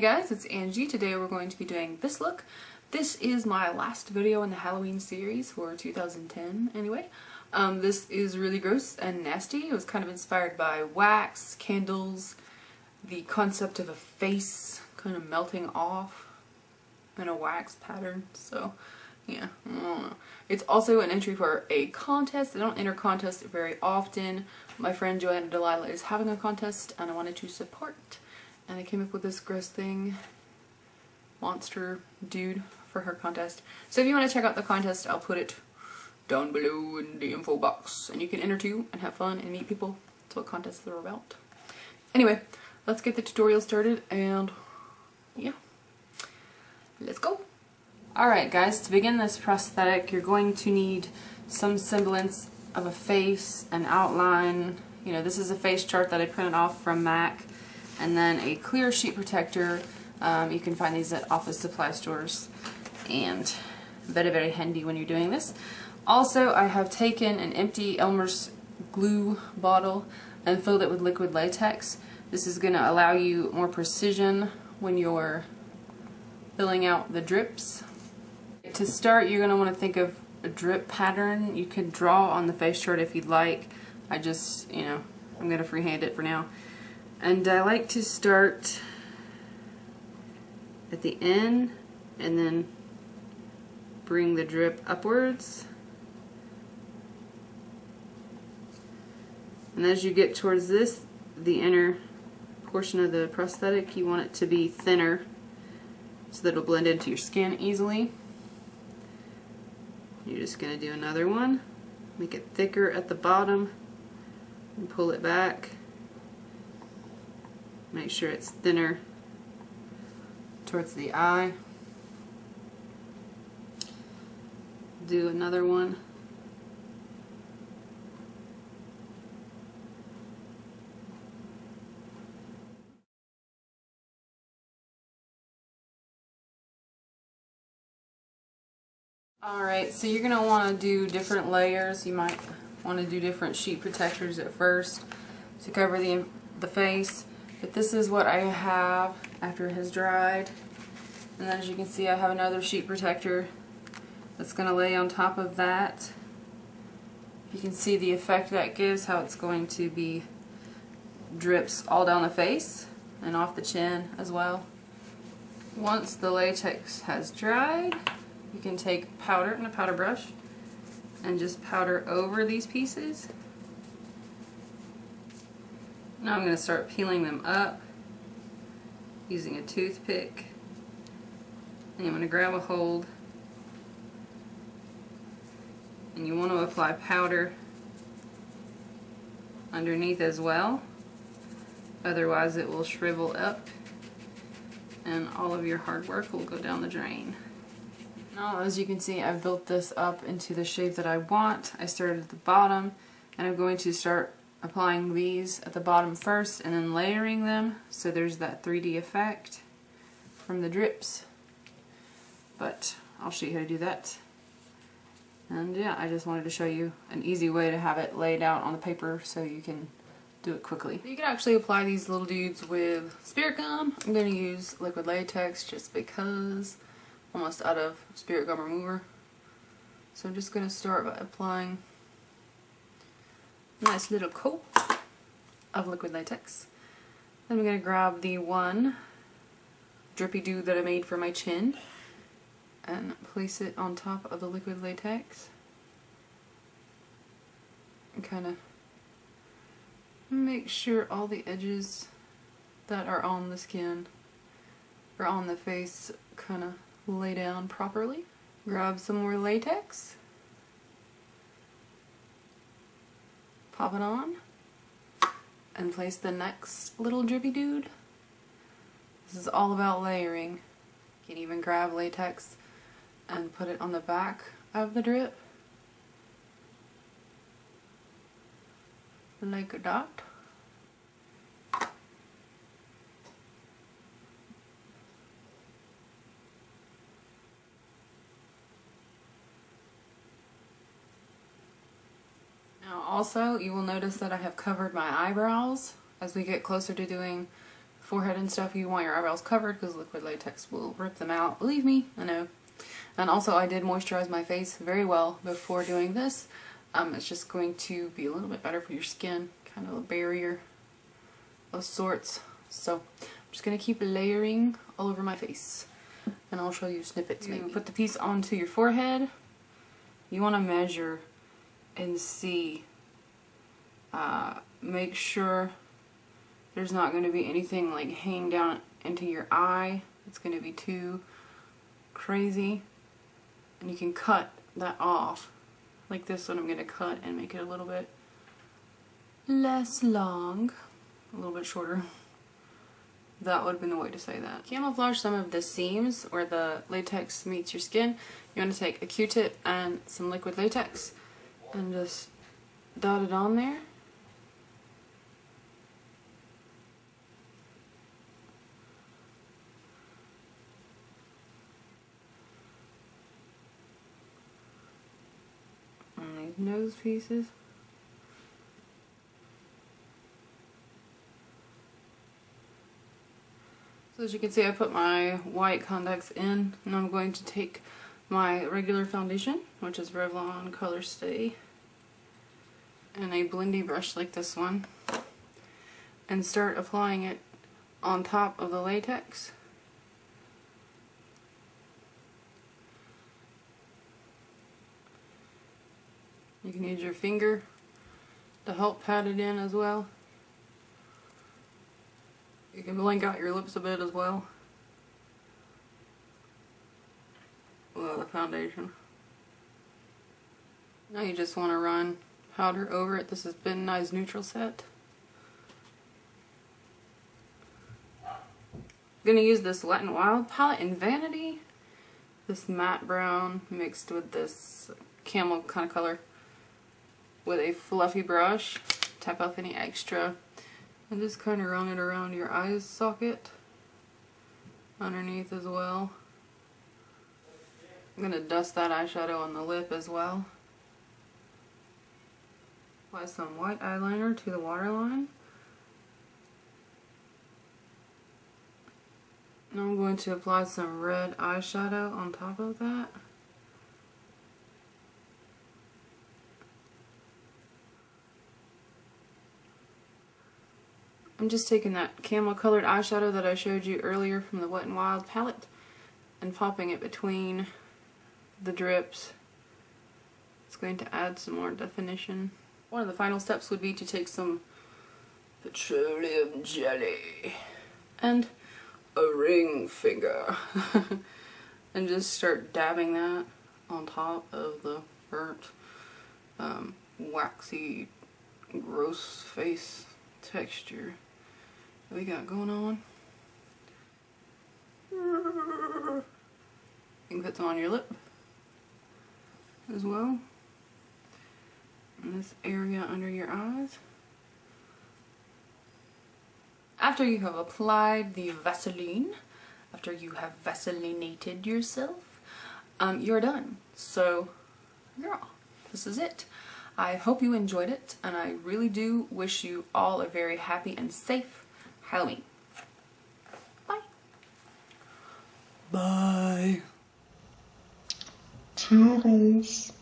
Hey guys, it's Angie. Today we're going to be doing this look. This is my last video in the Halloween series for 2010 anyway. This is really gross and nasty. It was kind of inspired by wax, candles, the concept of a face kind of melting off in a wax pattern. So yeah, I don't know. It's also an entry for a contest. I don't enter contests very often. My friend Joanna Delilah is having a contest and I wanted to support. And I came up with this gross thing, monster dude, for her contest. So if you want to check out the contest, I'll put it down below in the info box. And you can enter too and have fun and meet people. That's what contests are about. Anyway, let's get the tutorial started and yeah, let's go. Alright guys, to begin this prosthetic, you're going to need some semblance of a face, an outline. You know, this is a face chart that I printed off from Mac. And then a clear sheet protector. You can find these at office supply stores, and very, very handy when you're doing this. Also, I have taken an empty Elmer's glue bottle and filled it with liquid latex. This is going to allow you more precision when you're filling out the drips. To start, you're going to want to think of a drip pattern. You could draw on the face chart if you'd like. I just, I'm going to freehand it for now. And I like to start at the end and then bring the drip upwards. And as you get towards this, the inner portion of the prosthetic, you want it to be thinner so that it'll blend into your skin easily. You're just going to do another one. Make it thicker at the bottom and pull it back. Make sure it's thinner towards the eye. Do another one. Alright, so you're going to want to do different layers. You might want to do different sheet protectors at first to cover the face. But this is what I have after it has dried. And then as you can see, I have another sheet protector that's going to lay on top of that. You can see the effect that gives, how it's going to be drips all down the face and off the chin as well. Once the latex has dried, you can take powder and a powder brush and just powder over these pieces. Now I'm going to start peeling them up using a toothpick. And I'm going to grab a hold. And you want to apply powder underneath as well. Otherwise it will shrivel up and all of your hard work will go down the drain. Now as you can see, I've built this up into the shape that I want. I started at the bottom and I'm going to start applying these at the bottom first and then layering them so there's that 3D effect from the drips. But I'll show you how to do that. And yeah, I just wanted to show you an easy way to have it laid out on the paper so you can do it quickly. You can actually apply these little dudes with spirit gum. I'm going to use liquid latex just because I'm almost out of spirit gum remover. So I'm just going to start by applying nice little coat of liquid latex. Then I'm going to grab the one drippy dude that I made for my chin and place it on top of the liquid latex and kind of make sure all the edges that are on the skin or on the face kind of lay down properly. Grab some more latex. Pop it on and place the next little drippy dude. This is all about layering. You can even grab latex and put it on the back of the drip like that. Now also, you will notice that I have covered my eyebrows. As we get closer to doing forehead and stuff, you want your eyebrows covered because liquid latex will rip them out. Believe me, I know. And also I did moisturize my face very well before doing this. It's just going to be a little bit better for your skin, kind of a barrier of sorts. So I'm just going to keep layering all over my face. And I'll show you snippets maybe. Put the piece onto your forehead. You want to measure and see. Make sure there's not going to be anything like hanging down into your eye. It's going to be too crazy. And you can cut that off. Like this one I'm going to cut and make it a little bit less long. A little bit shorter. That would have been the way to say that. Camouflage some of the seams where the latex meets your skin. You want to take a Q-tip and some liquid latex and just dot it on there. On these nose pieces. So as you can see, I put my white contacts in, and I'm going to take my regular foundation, which is Revlon Color Stay, and a blendy brush like this one, and start applying it on top of the latex. You can use your finger to help pat it in as well. You can blink out your lips a bit as well. The foundation. Now you just want to run powder over it. This has been nice neutral set. I'm going to use this Wet n Wild palette in Vanity. This matte brown mixed with this camel kind of color. With a fluffy brush. Tap off any extra. And just kind of run it around your eye socket. Underneath as well. I'm going to dust that eyeshadow on the lip as well. Apply some white eyeliner to the waterline. Now I'm going to apply some red eyeshadow on top of that. I'm just taking that camel colored eyeshadow that I showed you earlier from the Wet n Wild palette and popping it between the drips. It's going to add some more definition. One of the final steps would be to take some petroleum jelly and a ring finger and just start dabbing that on top of the burnt, waxy, gross face texture that we got going on. You can put some on your lip as well. In this area under your eyes. After you have applied the Vaseline, after you have Vaselinated yourself, you're done. So, yeah, this is it. I hope you enjoyed it, and I really do wish you all a very happy and safe Halloween. Bye. Bye. Toodles.